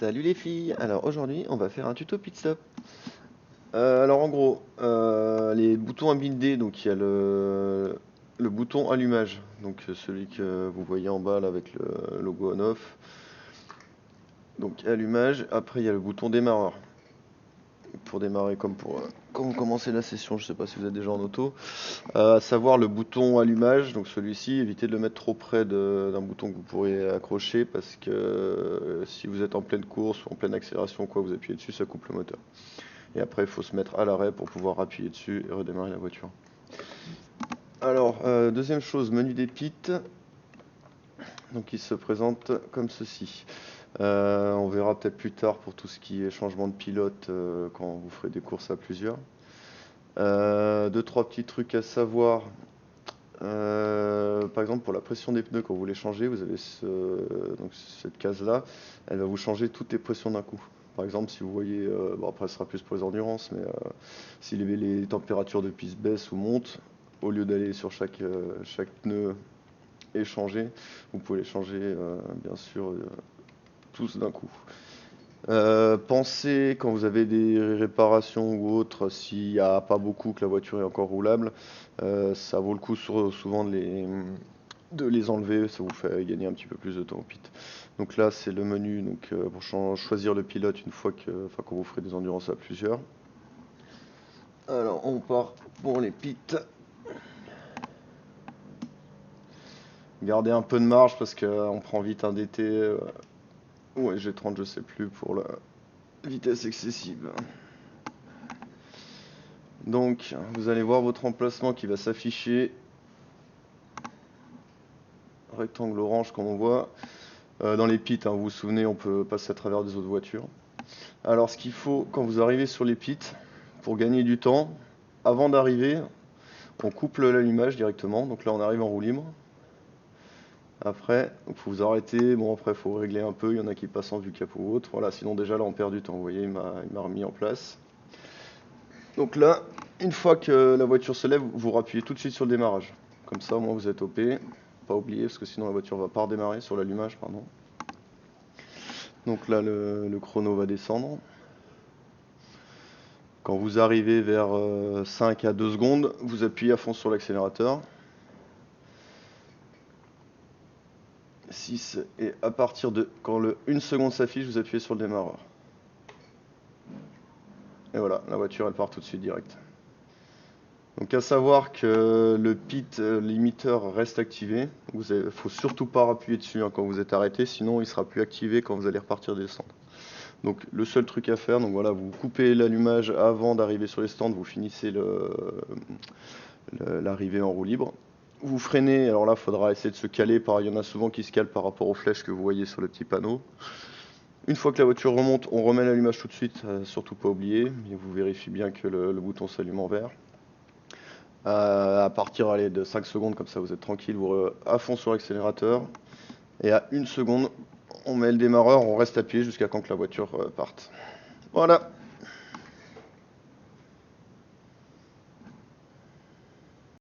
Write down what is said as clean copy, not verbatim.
Salut les filles, alors aujourd'hui on va faire un tuto pit stop. Alors en gros, les boutons à builder, donc il y a le bouton allumage, donc celui que vous voyez en bas là avec le logo on off. Donc allumage, après il y a le bouton démarreur. Pour démarrer comme pour quand vous commencez la session, je sais pas si vous êtes déjà en auto. À savoir le bouton allumage, donc celui-ci, évitez de le mettre trop près d'un bouton que vous pourriez accrocher parce que si vous êtes en pleine course ou en pleine accélération ou quoi, vous appuyez dessus, ça coupe le moteur. Et après, il faut se mettre à l'arrêt pour pouvoir appuyer dessus et redémarrer la voiture. Alors, deuxième chose, menu des pits. Donc, il se présente comme ceci. On verra peut-être plus tard pour tout ce qui est changement de pilote quand vous ferez des courses à plusieurs. Deux, trois petits trucs à savoir. Par exemple, pour la pression des pneus, quand vous les changez, vous avez donc cette case-là, elle va vous changer toutes les pressions d'un coup. Par exemple, si vous voyez, bon après ce sera plus pour les endurances, mais si les températures de piste baissent ou montent, au lieu d'aller sur chaque pneu et changer, vous pouvez les changer bien sûr tous d'un coup. Pensez quand vous avez des réparations ou autres, s'il n'y a pas beaucoup, que la voiture est encore roulable, ça vaut le coup souvent de les enlever, ça vous fait gagner un petit peu plus de temps au pit. Donc là c'est le menu donc, pour choisir le pilote une fois enfin, quand vous ferez des endurances à plusieurs. Alors on part pour les pits. Gardez un peu de marge parce qu'on prend vite un DT ou un G30 je sais plus pour la vitesse excessive. Donc, vous allez voir votre emplacement qui va s'afficher. Rectangle orange comme on voit. Dans les pits, hein, vous vous souvenez, on peut passer à travers des autres voitures. Alors, ce qu'il faut quand vous arrivez sur les pits, pour gagner du temps, avant d'arriver, on coupe l'allumage directement. Donc là, on arrive en roue libre. Après, il faut vous arrêter. Bon, après, il faut régler un peu. Il y en a qui passent en vue cap ou autre. Voilà, sinon déjà là, on perd du temps. Vous voyez, il m'a remis en place. Donc là, une fois que la voiture se lève, vous rappuyez tout de suite sur le démarrage. Comme ça, au moins vous êtes OP. Pas oublier, parce que sinon la voiture va pas redémarrer sur l'allumage, pardon. Donc là, le chrono va descendre. Quand vous arrivez vers 5 à 2 secondes, vous appuyez à fond sur l'accélérateur. 6, et à partir de quand le 1 seconde s'affiche, vous appuyez sur le démarreur. Et voilà, la voiture elle part tout de suite direct. Donc à savoir que le pit limiteur reste activé. Il ne faut surtout pas appuyer dessus hein, quand vous êtes arrêté, sinon il sera plus activé quand vous allez repartir des stands. Donc le seul truc à faire, donc voilà, vous coupez l'allumage avant d'arriver sur les stands, vous finissez l'arrivée en roue libre. Vous freinez, alors là il faudra essayer de se caler, il y en a souvent qui se calent par rapport aux flèches que vous voyez sur le petit panneau. Une fois que la voiture remonte, on remet l'allumage tout de suite, surtout pas oublier, et vous vérifiez bien que le bouton s'allume en vert. À partir allez, de 5 secondes, comme ça vous êtes tranquille, vous à fond sur l'accélérateur. Et à 1 seconde, on met le démarreur, on reste appuyé jusqu'à quand que la voiture parte. Voilà.